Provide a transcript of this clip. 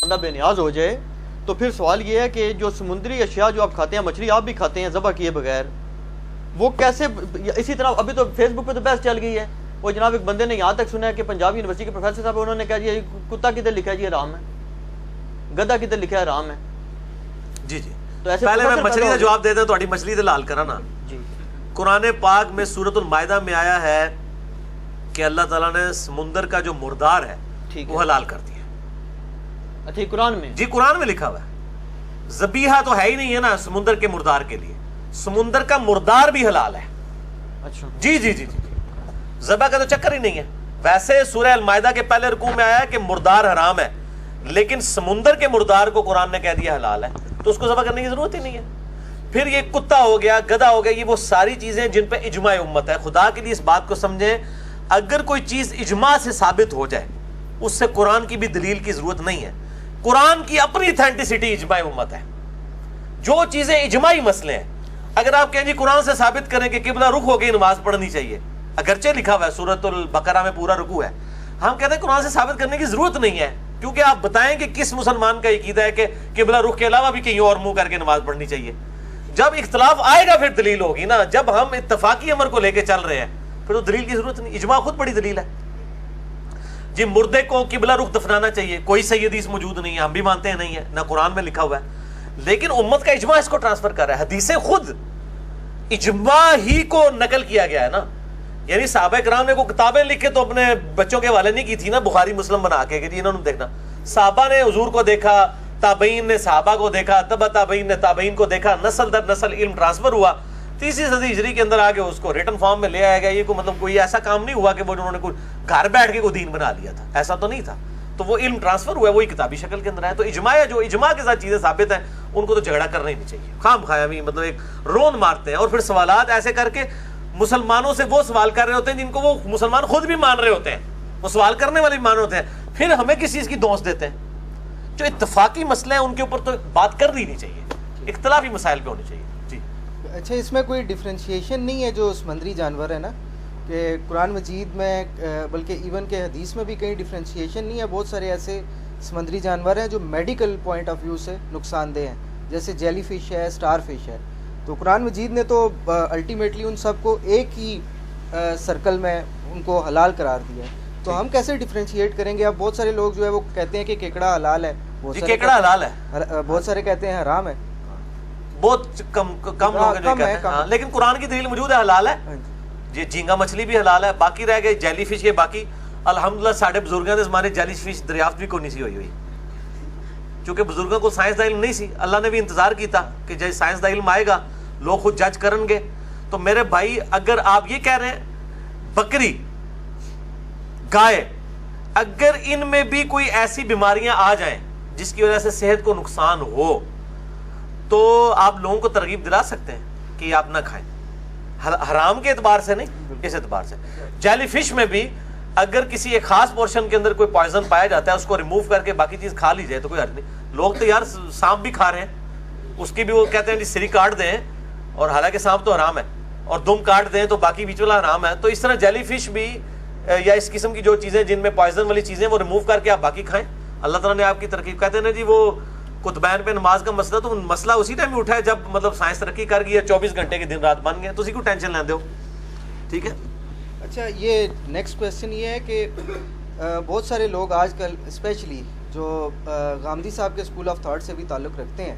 بندہ بے نیاز ہو جائے تو پھر سوال یہ ہے کہ جو سمندری اشیاء جو آپ کھاتے ہیں, مچھلی آپ بھی کھاتے ہیں ذبح کیے بغیر, وہ کیسے؟ اسی طرح ابھی تو فیس بک پہ تو بحث چل گئی ہے, وہ جناب ایک بندے نے یہاں تک سنا ہے کہ پنجاب یونیورسٹی کے پروفیسر صاحب انہوں نے کہا جی کتا کدھر لکھا ہے جی حرام ہے, گدھا کدھر لکھا ہے حرام ہے. جی جی تو ایسے پہلے میں مچھلی کا جواب دیتا ہوں, تھوڑی مچھلی تے لال کرا نا. جی قرآن پاک میں سورۃ المائدہ میں آیا ہے کہ اللہ تعالیٰ نے سمندر کا جو مردار ہے وہ حلال کر دیا. اچھا قرآن میں؟ جی قرآن میں لکھا ہوا ہے. ذبیحہ تو ہے ہی نہیں ہے نا سمندر کے مردار کے لیے, سمندر کا مردار بھی حلال ہے. اچھا جی جی جی جی ذبح کا تو چکر ہی نہیں ہے. ویسے سورہ المائدہ کے پہلے رکوع میں آیا ہے کہ مردار حرام ہے, لیکن سمندر کے مردار کو قرآن نے کہہ دیا حلال ہے, تو اس کو ذبح کرنے کی ضرورت ہی نہیں ہے. پھر یہ کتا ہو گیا, گدھا ہو گیا, یہ وہ ساری چیزیں جن پہ اجماع امت ہے. خدا کے لیے اس بات کو سمجھیں, اگر کوئی چیز اجماع سے ثابت ہو جائے اس سے قرآن کی بھی دلیل کی ضرورت نہیں ہے. قرآن کی اپنی اتھینٹسٹی اجماع امت ہے. جو چیزیں اجماعی مسئلے ہیں, اگر آپ کہیں جی قرآن سے ثابت کریں کہ قبلہ رخ ہو کے نماز پڑھنی چاہیے, اگرچہ لکھا ہوا ہے سورۃ البقرہ میں پورا رکوع ہے, ہم کہتے ہیں قرآن سے ثابت کرنے کی ضرورت نہیں ہے, کیونکہ آپ بتائیں کہ کس مسلمان کا عقیدہ ہے کہ قبلہ رخ کے علاوہ بھی کہیں اور منہ کر کے نماز پڑھنی چاہیے. جب اختلاف آئے گا پھر دلیل ہوگی نا. جب ہم اتفاقی امر کو لے کے چل رہے ہیں پھر تو دلیل کی ضرورت نہیں. اجماع خود بڑی دلیل ہے. جی مردے کو قبلہ رخ دفنانا چاہیے, کوئی صحیح حدیث موجود نہیں ہے, ہم بھی مانتے ہیں نہیں ہے, نہ قرآن میں لکھا ہوا ہے, لیکن امت کا اجماع اس کو ٹرانسفر کر رہا ہے. حدیثیں خود اجماع ہی کو نقل کیا گیا ہے نا. یعنی صحابہ کرام نے کوئی کتابیں لکھ کے تو اپنے بچوں کے حوالے نہیں کی تھی نا, بخاری مسلم بنا کے کہ جی انہوں نے دیکھنا. صحابہ نے حضور کو دیکھا, تابعین نے صحابہ کو دیکھا, تبع تابعین نے تابعین کو دیکھا, نسل در نسل علم ٹرانسفر ہوا. 3 صدی ہجری کے اندر آگے اس کو ریٹن فارم میں لے آیا گیا. یہ کو مطلب کوئی ایسا کام نہیں ہوا کہ وہ انہوں نے کوئی گھر بیٹھ کے کوئی دین بنا لیا تھا, ایسا تو نہیں تھا. تو وہ علم ٹرانسفر ہوا ہے, وہی کتابی شکل کے اندر ہے. تو اجماع ہے, جو اجماع کے ساتھ چیزیں ثابت ہیں ان کو تو جھگڑا کرنا ہی نہیں چاہیے. خام خواہ بھی مطلب ایک رون مارتے ہیں, اور پھر سوالات ایسے کر کے مسلمانوں سے وہ سوال کر رہے ہوتے ہیں جن کو وہ مسلمان خود بھی مان رہے ہوتے ہیں, وہ سوال کرنے والے بھی مان ہوتے ہیں, پھر ہمیں کس چیز کی دوست دیتے ہیں. جو اتفاقی مسئلے ہیں ان کے اوپر تو بات کرنی نہیں چاہیے, اختلافی مسائل پہ ہونی چاہیے. جی اچھا, اس میں کوئی ڈفرینشیشن نہیں ہے جو سمندری جانور ہے نا, کہ قرآن مجید میں بلکہ ایون کہ حدیث میں بھی کہیں ڈفرینشیشن نہیں ہے. بہت سارے ایسے سمندری جانور ہیں جو میڈیکل پوائنٹ آف ویو سے نقصان دہ ہیں, جیسے جیلی فش ہے, اسٹار فش ہے. تو قرآن مجید نے تو الٹیمیٹلی ان سب کو ایک ہی سرکل میں ان کو حلال قرار دیا ہے. تو ہم کیسے ڈفرینشیٹ کریں گے؟ اب بہت سارے لوگ جو ہے وہ کہتے ہیں کہ کیکڑا حلال ہے, کیکڑا حلال ہے, بہت سارے کہتے ہیں حرام ہے. بہت کم لوگ ہیں جو کہتے ہیں, لیکن قرآن کی دلیل موجود ہے حلال ہے. یہ جھینگا مچھلی بھی حلال ہے. باقی رہ گئے جیلی فش کے, باقی الحمدللہ ساڈے بزرگوں نے زمانے جیلی فش دریافت بھی کوئی نہیں سی ہوئی, چونکہ بزرگوں کو سائنس دا علم نہیں سی. اللہ نے بھی انتظار کیتا کہ جب سائنس دا علم آئے گا لوگ خود جج کرن گے. تو میرے بھائی اگر آپ یہ کہہ رہے ہیں بکری, گائے, اگر ان میں بھی کوئی ایسی بیماریاں آ جائیں جس کی وجہ سے صحت کو نقصان ہو, تو آپ لوگوں کو ترغیب دلا سکتے ہیں کہ آپ نہ کھائیں. حرام کے اعتبار سے نہیں, اس اعتبار سے. جیلی فش میں بھی اگر کسی ایک خاص پورشن کے اندر کوئی پوائزن پایا جاتا ہے, اس کو ریموو کر کے باقی چیز کھا لی جائے تو کوئی حرج نہیں. لوگ تو یار سانپ بھی کھا رہے ہیں, اس کی بھی وہ کہتے ہیں جی سری کاٹ دیں, اور حالانکہ سانپ تو حرام ہے, اور دم کاٹ دیں تو باقی بیچ والا حرام ہے. تو اس طرح جیلی فش بھی یا اس قسم کی جو چیزیں جن میں پوائزن والی چیزیں وہ ریموو کر کے آپ باقی کھائیں. اللہ تعالیٰ نے آپ کی ترکیب. کہتے ہیں نا جی وہ قطبین پہ نماز کا مسئلہ, تو مسئلہ اسی ٹائم اٹھا ہے جب مطلب سائنس ترقی کر گئی ہے, 24 گھنٹے کے دن رات بن گئے, تو اسی کو ٹینشن لیندے ہو. ٹھیک ہے. اچھا, یہ نیکسٹ کویسچن یہ ہے کہ بہت سارے لوگ آج کل اسپیشلی جو غامدی صاحب کے اسکول آف تھاٹ سے بھی تعلق رکھتے ہیں,